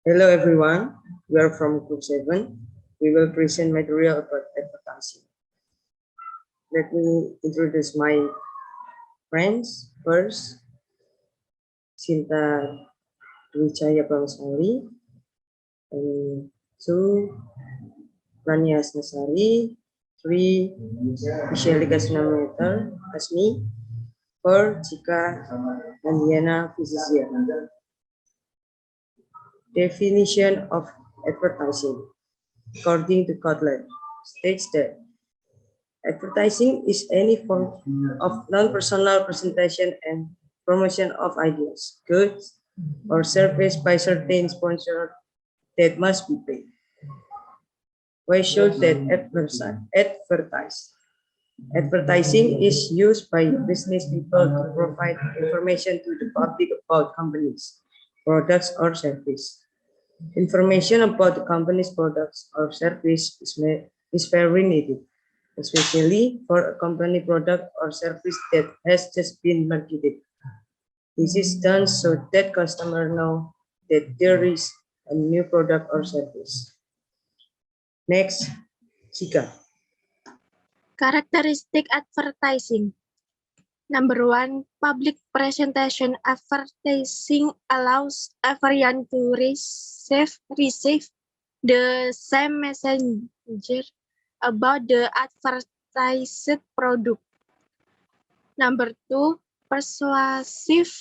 Hello everyone, we are from Group 7. We will present material about advertising. Let me introduce my friends first. Sinta Wijaya Bangsari, and 2, Rania Asnasari, 3, Michelle Kasnameter, Asmi, 4, Chika Nandiana Fizisia. Definition of advertising. According to Kotler, states that advertising is any form of non-personal presentation and promotion of ideas, goods, or service by certain sponsor that must be paid. Why should that advertise? Advertising is used by business people to provide information to the public about companies, products, or service. Information about the company's products or service is very needed, especially for a company product or service that has just been marketed. This is done so that customers know that there is a new product or service. Next, Chika. Characteristic advertising. Number 1, public presentation. Advertising allows everyone to receive the same messenger about the advertised product. Number 2, persuasive.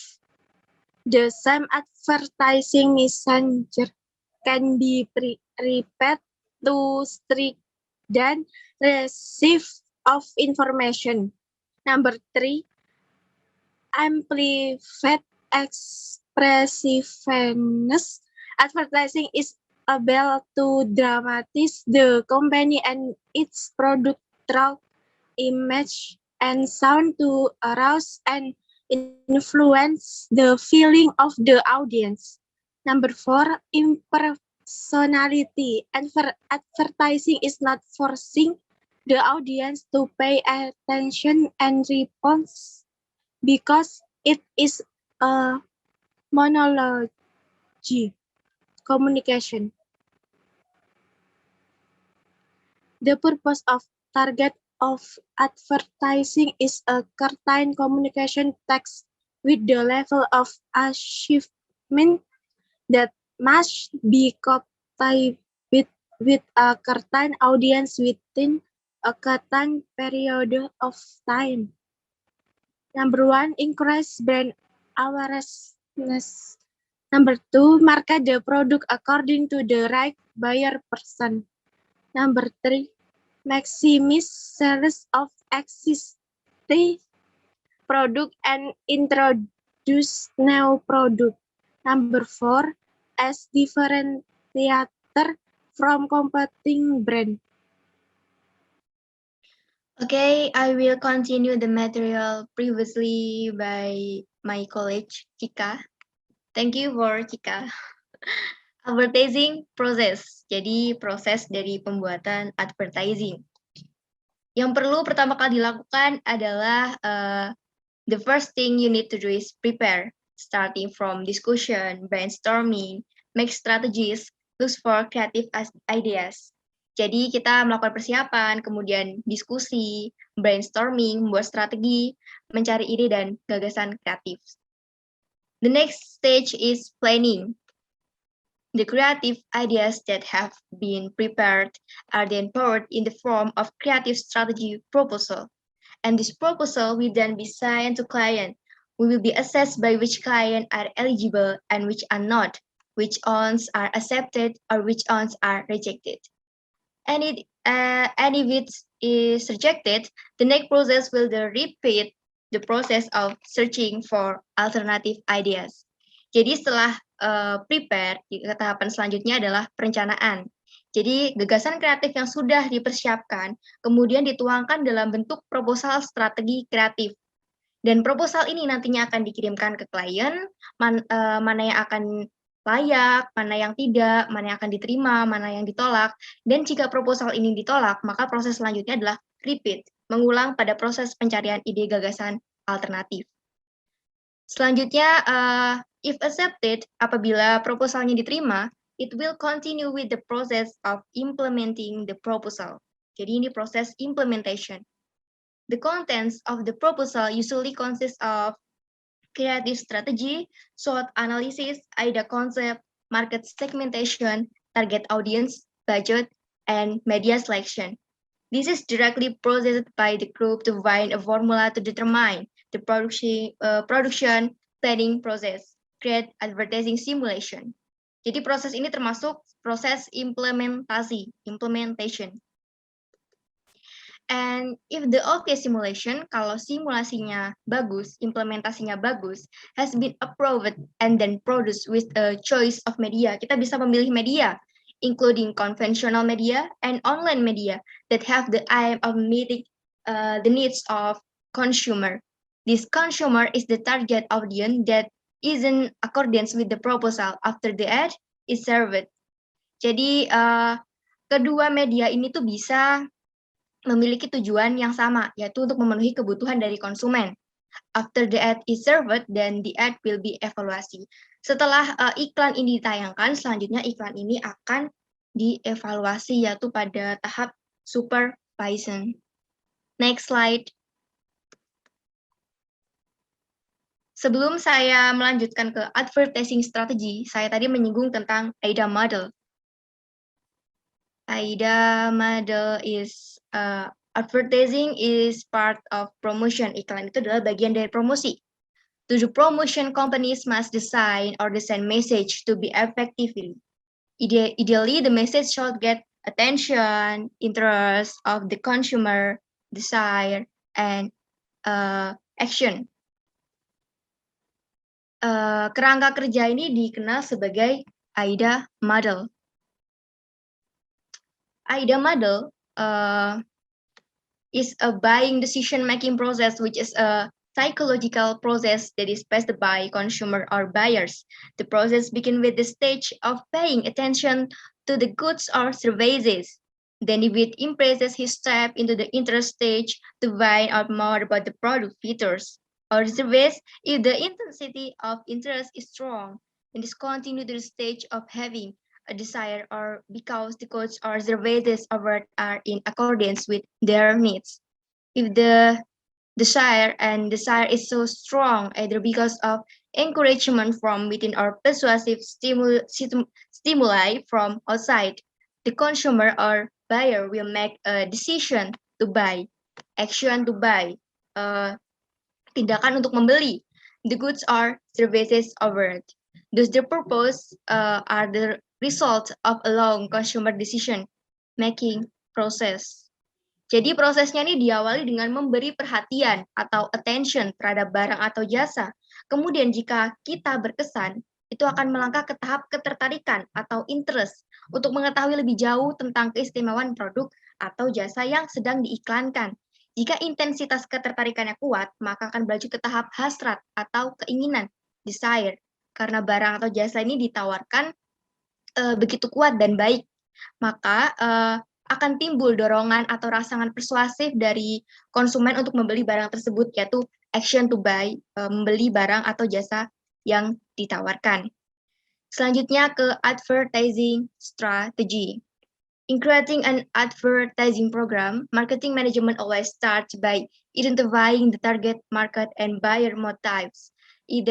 The same advertising messenger can be repeated to strict than receive of information. Number 3, amplified expressiveness. Advertising is able to dramatize the company and its product through image and sound to arouse and influence the feeling of the audience. Number 4, impersonality. Advertising is not forcing the audience to pay attention and response because it is a monologue communication. The purpose of target of advertising is a certain communication text with the level of achievement that must be copied with a certain audience within a certain period of time. Number 1, increase brand awareness. Number 2, market the product according to the right buyer person. Number 3, maximize sales of existing product and introduce new product. Number 4, as differentiator from competing brand. Okay, I will continue the material previously by my colleague, Chika. Thank you for Chika. Advertising process, jadi proses dari pembuatan advertising. Yang perlu pertama kali dilakukan adalah the first thing you need to do is prepare, starting from discussion, brainstorming, make strategies, look for creative ideas. Jadi kita melakukan persiapan, kemudian diskusi, brainstorming, membuat strategi, mencari ide dan gagasan kreatif. The next stage is planning. The creative ideas that have been prepared are then poured in the form of creative strategy proposal. And this proposal will then be sent to client. We will be assessed by which client are eligible and which are not, which ones are accepted or which ones are rejected. And if it is rejected, the next process will repeat the process of searching for alternative ideas. Jadi setelah prepare, tahapan selanjutnya adalah perencanaan. Jadi gagasan kreatif yang sudah dipersiapkan, kemudian dituangkan dalam bentuk proposal strategi kreatif. Dan proposal ini nantinya akan dikirimkan ke klien, mana yang akan layak, mana yang tidak, mana yang akan diterima, mana yang ditolak. Dan jika proposal ini ditolak, maka proses selanjutnya adalah repeat, mengulang pada proses pencarian ide gagasan alternatif. Selanjutnya, if accepted, apabila proposalnya diterima, it will continue with the process of implementing the proposal. Jadi ini proses implementation. The contents of the proposal usually consist of creative strategy, SWOT analysis, AIDA concept, market segmentation, target audience, budget, and media selection. This is directly processed by the group to find a formula to determine the production planning process, create advertising simulation. Jadi proses ini termasuk proses implementation. And if the OK simulation, kalau simulasinya bagus, implementasinya bagus, has been approved and then produced with a choice of media, kita bisa memilih media, including conventional media and online media that have the aim of meeting the needs of consumer. This consumer is the target audience that is in accordance with the proposal after the ad is served. Jadi kedua media ini tuh bisa memiliki tujuan yang sama, yaitu untuk memenuhi kebutuhan dari konsumen. After the ad is served, then the ad will be evaluasi. Setelah iklan ini ditayangkan, selanjutnya iklan ini akan dievaluasi, yaitu pada tahap supervision. Next slide. Sebelum saya melanjutkan ke advertising strategy, saya tadi menyinggung tentang AIDA model. AIDA model is advertising is part of promotion. Iklan itu adalah bagian dari promosi. To the promotion, companies must design or send message to be effectively. Ideally, the message should get attention, interest of the consumer, desire, and action. Kerangka kerja ini dikenal sebagai AIDA model. AIDA model is a buying decision-making process, which is a psychological process that is passed by consumer or buyers. The process begins with the stage of paying attention to the goods or services. Then if it impresses, he step into the interest stage to find out more about the product features or service. If the intensity of interest is strong, then this continue to the stage of having a desire or because the goods or services offered are in accordance with their needs. If the desire is so strong, either because of encouragement from within or persuasive stimuli from outside, the consumer or buyer will make a decision to buy, action to buy, tindakan untuk membeli the goods or services offered. Thus, the purpose are the result of a long consumer decision making process. Jadi prosesnya ini diawali dengan memberi perhatian atau attention terhadap barang atau jasa. Kemudian jika kita berkesan, itu akan melangkah ke tahap ketertarikan atau interest untuk mengetahui lebih jauh tentang keistimewaan produk atau jasa yang sedang diiklankan. Jika intensitas ketertarikannya kuat, maka akan berlanjut ke tahap hasrat atau keinginan, desire. Karena barang atau jasa ini ditawarkan begitu kuat dan baik, maka akan timbul dorongan atau rangsangan persuasif dari konsumen untuk membeli barang tersebut, yaitu action to buy, membeli barang atau jasa yang ditawarkan. Selanjutnya ke advertising strategy. In creating an advertising program, marketing management always starts by identifying the target market and buyer motives. It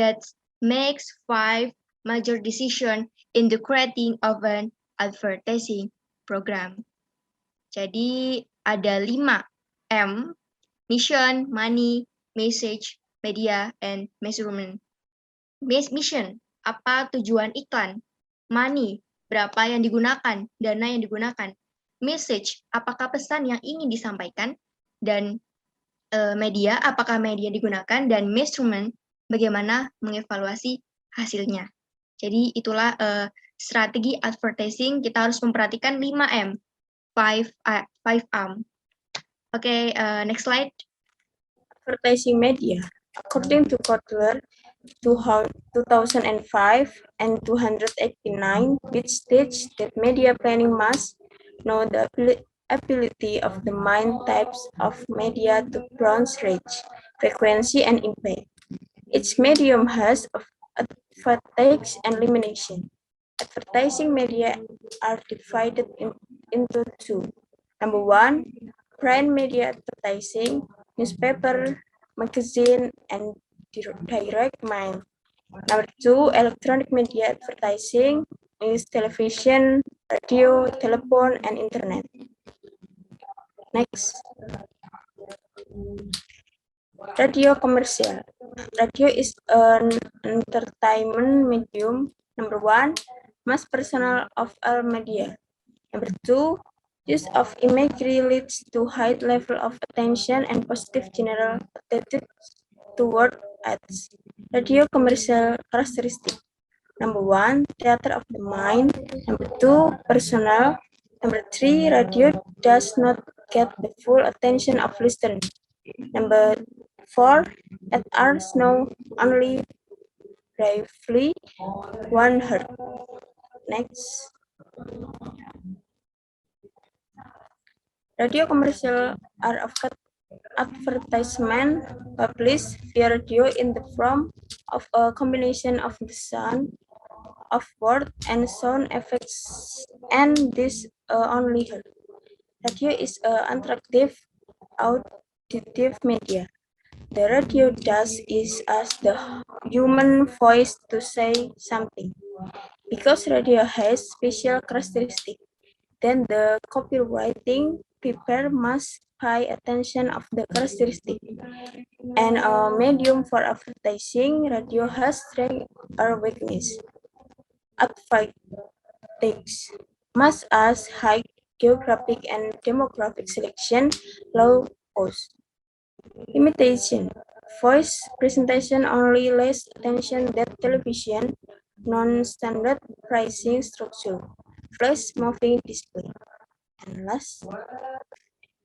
makes 5 major decisions in the creating of an advertising program. Jadi ada 5 M, mission, money, message, media, and measurement. Mission, apa tujuan iklan? Money, berapa yang digunakan, dana yang digunakan. Message, apakah pesan yang ingin disampaikan? Dan media, apakah media digunakan? Dan measurement, bagaimana mengevaluasi hasilnya. Jadi itulah strategi advertising, kita harus memperhatikan 5M, 5M. Okay, next slide. Advertising media. According to Kotler, 2005 and 289, which states that media planning must know the ability of the main types of media to bounce reach, frequency, and impact. Each medium has advantage and limitation. Advertising media are divided into two. Number one, print media advertising, newspaper, magazine, and direct mail. Number two, electronic media advertising is television, radio, telephone, and internet. Next. Radio commercial. Radio is an entertainment medium. Number one, mass personal of all media. Number two, use of imagery leads to high level of attention and positive general attitude toward ads. Radio commercial characteristic. Number one, theater of the mind. Number two, personal. Number three, radio does not get the full attention of listeners. Number four, at ours now only briefly one heard. Next. Radio commercial are advertisement published via radio in the form of a combination of the sound of word and sound effects, and this only heard. Radio is an interactive auditive media. The radio does is ask the human voice to say something. Because radio has special characteristics, then the copywriting people must pay attention of the characteristic. And a medium for advertising, radio has strength or weakness. Advertising must ask high geographic and demographic selection, low cost. Imitation. Voice presentation only less attention than television, non-standard pricing structure, flash moving display. And last,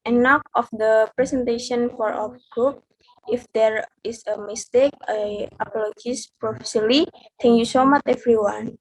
enough of the presentation for a group. If there is a mistake, I apologize profusely. Thank you so much, everyone.